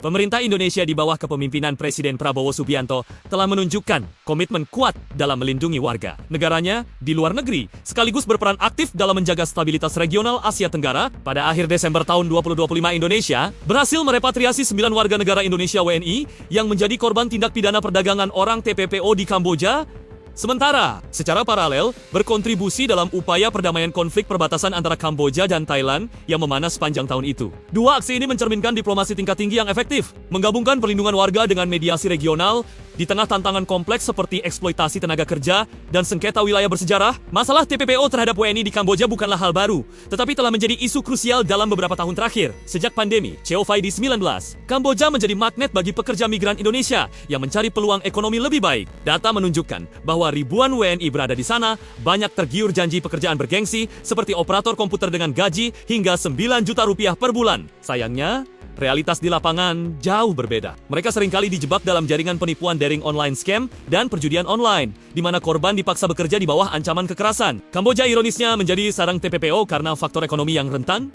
Pemerintah Indonesia di bawah kepemimpinan Presiden Prabowo Subianto telah menunjukkan komitmen kuat dalam melindungi warga negaranya di luar negeri, sekaligus berperan aktif dalam menjaga stabilitas regional Asia Tenggara. Pada akhir Desember tahun 2025, Indonesia berhasil merepatriasi 9 warga negara Indonesia WNI yang menjadi korban tindak pidana perdagangan orang TPPO di Kamboja. Sementara, secara paralel, berkontribusi dalam upaya perdamaian konflik perbatasan antara Kamboja dan Thailand yang memanas sepanjang tahun itu. Dua aksi ini mencerminkan diplomasi tingkat tinggi yang efektif, menggabungkan perlindungan warga dengan mediasi regional, di tengah tantangan kompleks seperti eksploitasi tenaga kerja dan sengketa wilayah bersejarah. Masalah TPPO terhadap WNI di Kamboja bukanlah hal baru, tetapi telah menjadi isu krusial dalam beberapa tahun terakhir. Sejak pandemi COVID-19, Kamboja menjadi magnet bagi pekerja migran Indonesia yang mencari peluang ekonomi lebih baik. Data menunjukkan bahwa ribuan WNI berada di sana, banyak tergiur janji pekerjaan bergengsi seperti operator komputer dengan gaji hingga 9 juta rupiah per bulan. Sayangnya, realitas di lapangan jauh berbeda. Mereka seringkali dijebak dalam jaringan penipuan daring online scam dan perjudian online, di mana korban dipaksa bekerja di bawah ancaman kekerasan. Kamboja ironisnya menjadi sarang TPPO karena faktor ekonomi yang rentan,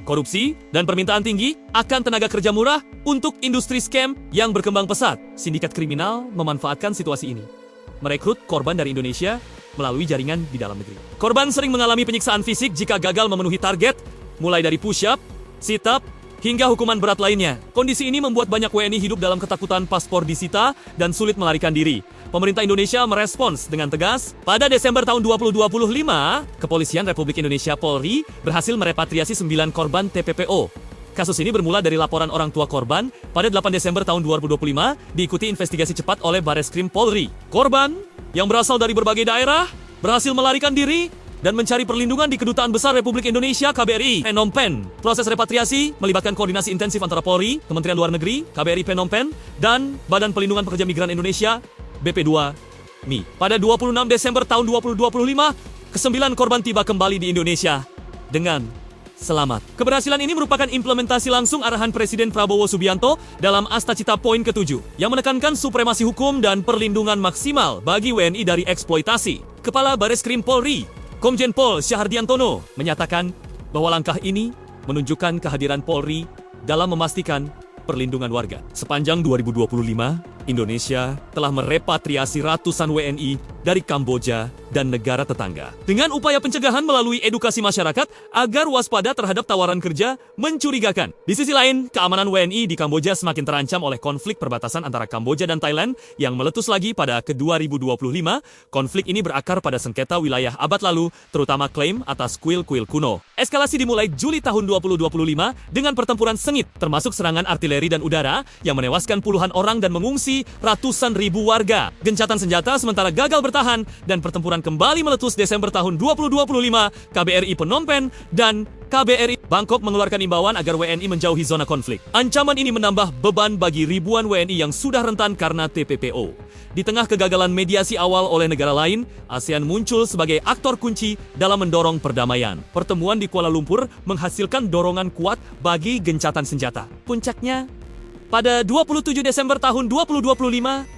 korupsi, dan permintaan tinggi akan tenaga kerja murah untuk industri scam yang berkembang pesat. Sindikat kriminal memanfaatkan situasi ini, merekrut korban dari Indonesia melalui jaringan di dalam negeri. Korban sering mengalami penyiksaan fisik jika gagal memenuhi target, mulai dari push-up, sit-up, hingga hukuman berat lainnya. Kondisi ini membuat banyak WNI hidup dalam ketakutan paspor disita dan sulit melarikan diri. Pemerintah Indonesia merespons dengan tegas. Pada Desember tahun 2025, Kepolisian Republik Indonesia Polri berhasil merepatriasi 9 korban TPPO. Kasus ini bermula dari laporan orang tua korban pada 8 Desember tahun 2025, diikuti investigasi cepat oleh Bareskrim Polri. Korban yang berasal dari berbagai daerah berhasil melarikan diri dan mencari perlindungan di Kedutaan Besar Republik Indonesia KBRI Phnom Penh. Proses repatriasi melibatkan koordinasi intensif antara Polri, Kementerian Luar Negeri, KBRI Phnom Penh, dan Badan Pelindungan Pekerja Migran Indonesia BP2MI. Pada 26 Desember tahun 2025, ke-9 korban tiba kembali di Indonesia dengan selamat. Keberhasilan ini merupakan implementasi langsung arahan Presiden Prabowo Subianto dalam Astacita Poin ke-7 yang menekankan supremasi hukum dan perlindungan maksimal bagi WNI dari eksploitasi. Kepala Bareskrim Polri, Komjen Pol Syahardiantono, menyatakan bahwa langkah ini menunjukkan kehadiran Polri dalam memastikan perlindungan warga. Sepanjang 2025, Indonesia telah merepatriasi ratusan WNI dari Kamboja dan negara tetangga. Dengan upaya pencegahan melalui edukasi masyarakat agar waspada terhadap tawaran kerja mencurigakan. Di sisi lain, keamanan WNI di Kamboja semakin terancam oleh konflik perbatasan antara Kamboja dan Thailand yang meletus lagi pada ke-2025. Konflik ini berakar pada sengketa wilayah abad lalu, terutama klaim atas kuil-kuil kuno. Eskalasi dimulai Juli tahun 2025 dengan pertempuran sengit, termasuk serangan artileri dan udara yang menewaskan puluhan orang dan mengungsi ratusan ribu warga. Gencatan senjata sementara gagal bertahan dan pertempuran kembali meletus Desember tahun 2025. KBRI Phnom Penh dan KBRI Bangkok mengeluarkan imbauan agar WNI menjauhi zona konflik. Ancaman ini menambah beban bagi ribuan WNI yang sudah rentan karena TPPO. Di tengah kegagalan mediasi awal oleh negara lain, ASEAN muncul sebagai aktor kunci dalam mendorong perdamaian. Pertemuan di Kuala Lumpur menghasilkan dorongan kuat bagi gencatan senjata. Puncaknya, pada 27 Desember tahun 2025,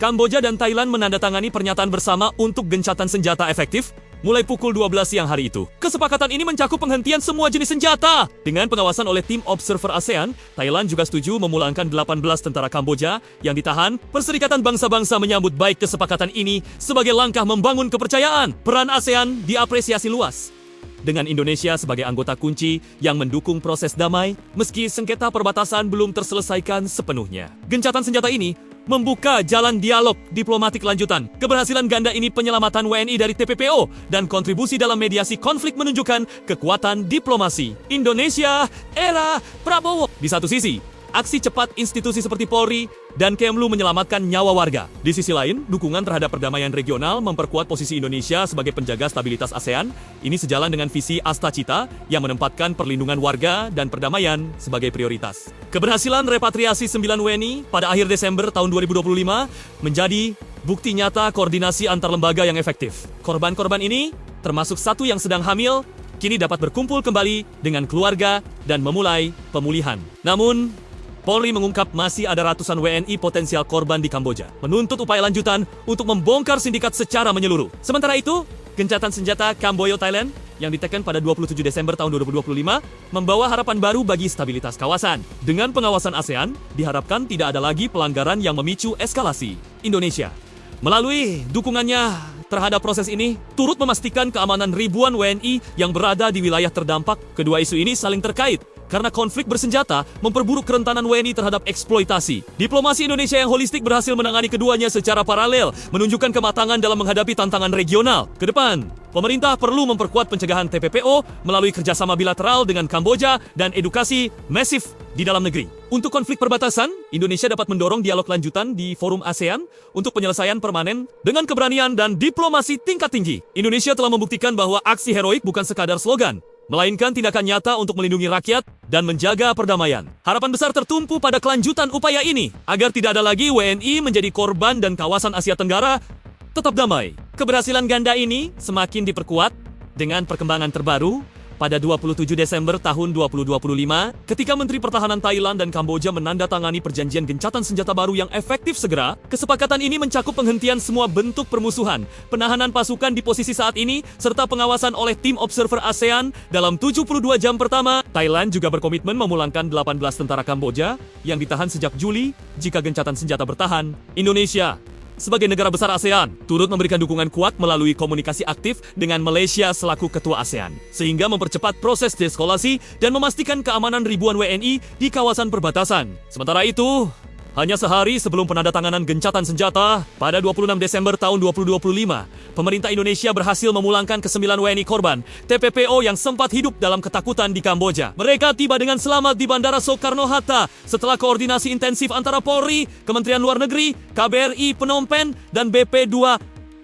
Kamboja dan Thailand menandatangani pernyataan bersama untuk gencatan senjata efektif mulai pukul 12 siang hari itu. Kesepakatan ini mencakup penghentian semua jenis senjata. Dengan pengawasan oleh tim observer ASEAN, Thailand juga setuju memulangkan 18 tentara Kamboja yang ditahan. Perserikatan bangsa-bangsa menyambut baik kesepakatan ini sebagai langkah membangun kepercayaan. Peran ASEAN diapresiasi luas, dengan Indonesia sebagai anggota kunci yang mendukung proses damai, meski sengketa perbatasan belum terselesaikan sepenuhnya. Gencatan senjata ini membuka jalan dialog diplomatik lanjutan. Keberhasilan ganda ini penyelamatan WNI dari TPPO dan kontribusi dalam mediasi konflik menunjukkan kekuatan diplomasi Indonesia era Prabowo. Di satu sisi, aksi cepat institusi seperti Polri dan Kemlu menyelamatkan nyawa warga. Di sisi lain, dukungan terhadap perdamaian regional memperkuat posisi Indonesia sebagai penjaga stabilitas ASEAN. Ini sejalan dengan visi Astacita yang menempatkan perlindungan warga dan perdamaian sebagai prioritas. Keberhasilan repatriasi 9 WNI pada akhir Desember tahun 2025 menjadi bukti nyata koordinasi antar lembaga yang efektif. Korban-korban ini, termasuk satu yang sedang hamil, kini dapat berkumpul kembali dengan keluarga dan memulai pemulihan. Namun, Polri mengungkap masih ada ratusan WNI potensial korban di Kamboja, menuntut upaya lanjutan untuk membongkar sindikat secara menyeluruh. Sementara itu, gencatan senjata Kamboja Thailand yang diteken pada 27 Desember tahun 2025 membawa harapan baru bagi stabilitas kawasan. Dengan pengawasan ASEAN, diharapkan tidak ada lagi pelanggaran yang memicu eskalasi. Indonesia, melalui dukungannya terhadap proses ini, turut memastikan keamanan ribuan WNI yang berada di wilayah terdampak. Kedua isu ini saling terkait, karena konflik bersenjata memperburuk kerentanan WNI terhadap eksploitasi. Diplomasi Indonesia yang holistik berhasil menangani keduanya secara paralel, menunjukkan kematangan dalam menghadapi tantangan regional. Ke depan, pemerintah perlu memperkuat pencegahan TPPO melalui kerjasama bilateral dengan Kamboja dan edukasi masif di dalam negeri. Untuk konflik perbatasan, Indonesia dapat mendorong dialog lanjutan di forum ASEAN untuk penyelesaian permanen dengan keberanian dan diplomasi tingkat tinggi. Indonesia telah membuktikan bahwa aksi heroik bukan sekadar slogan, melainkan tindakan nyata untuk melindungi rakyat dan menjaga perdamaian. Harapan besar tertumpu pada kelanjutan upaya ini, agar tidak ada lagi WNI menjadi korban dan kawasan Asia Tenggara tetap damai. Keberhasilan ganda ini semakin diperkuat dengan perkembangan terbaru pada 27 Desember tahun 2025, ketika Menteri Pertahanan Thailand dan Kamboja menandatangani perjanjian gencatan senjata baru yang efektif segera. Kesepakatan ini mencakup penghentian semua bentuk permusuhan, penahanan pasukan di posisi saat ini, serta pengawasan oleh tim observer ASEAN dalam 72 jam pertama. Thailand juga berkomitmen memulangkan 18 tentara Kamboja yang ditahan sejak Juli jika gencatan senjata bertahan. Indonesia, sebagai negara besar ASEAN, turut memberikan dukungan kuat melalui komunikasi aktif dengan Malaysia selaku ketua ASEAN, sehingga mempercepat proses deeskalasi dan memastikan keamanan ribuan WNI di kawasan perbatasan. Sementara itu, hanya sehari sebelum penandatanganan gencatan senjata pada 26 Desember tahun 2025, pemerintah Indonesia berhasil memulangkan ke-9 WNI korban TPPO yang sempat hidup dalam ketakutan di Kamboja. Mereka tiba dengan selamat di Bandara Soekarno-Hatta setelah koordinasi intensif antara Polri, Kementerian Luar Negeri, KBRI Phnom Penh, dan BP2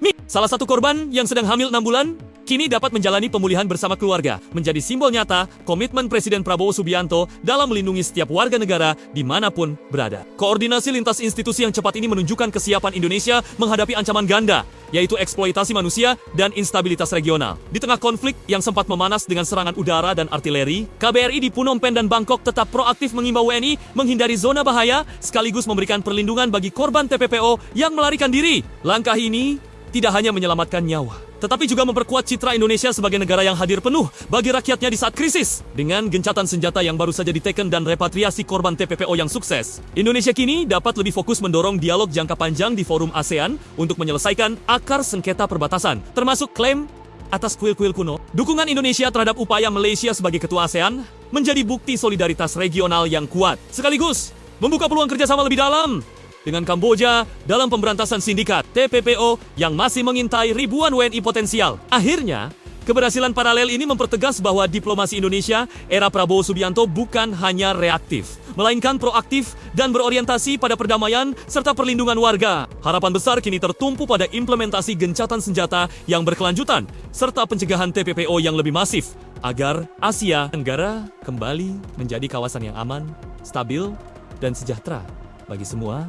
MI. Salah satu korban yang sedang hamil 6 bulan kini dapat menjalani pemulihan bersama keluarga, menjadi simbol nyata komitmen Presiden Prabowo Subianto dalam melindungi setiap warga negara dimanapun berada. Koordinasi lintas institusi yang cepat ini menunjukkan kesiapan Indonesia menghadapi ancaman ganda, yaitu eksploitasi manusia dan instabilitas regional. Di tengah konflik yang sempat memanas dengan serangan udara dan artileri, KBRI di Phnom Penh dan Bangkok tetap proaktif mengimbau WNI menghindari zona bahaya, sekaligus memberikan perlindungan bagi korban TPPO yang melarikan diri. Langkah ini tidak hanya menyelamatkan nyawa, tetapi juga memperkuat citra Indonesia sebagai negara yang hadir penuh bagi rakyatnya di saat krisis. Dengan gencatan senjata yang baru saja diteken dan repatriasi korban TPPO yang sukses, Indonesia kini dapat lebih fokus mendorong dialog jangka panjang di forum ASEAN untuk menyelesaikan akar sengketa perbatasan, termasuk klaim atas kuil-kuil kuno. Dukungan Indonesia terhadap upaya Malaysia sebagai ketua ASEAN menjadi bukti solidaritas regional yang kuat, sekaligus membuka peluang kerjasama lebih dalam dengan Kamboja dalam pemberantasan sindikat TPPO yang masih mengintai ribuan WNI potensial. Akhirnya, keberhasilan paralel ini mempertegas bahwa diplomasi Indonesia era Prabowo Subianto bukan hanya reaktif, melainkan proaktif dan berorientasi pada perdamaian serta perlindungan warga. Harapan besar kini tertumpu pada implementasi gencatan senjata yang berkelanjutan, serta pencegahan TPPO yang lebih masif, agar Asia Tenggara kembali menjadi kawasan yang aman, stabil, dan sejahtera bagi semua,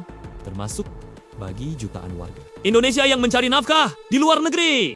termasuk bagi jutaan warga Indonesia yang mencari nafkah di luar negeri.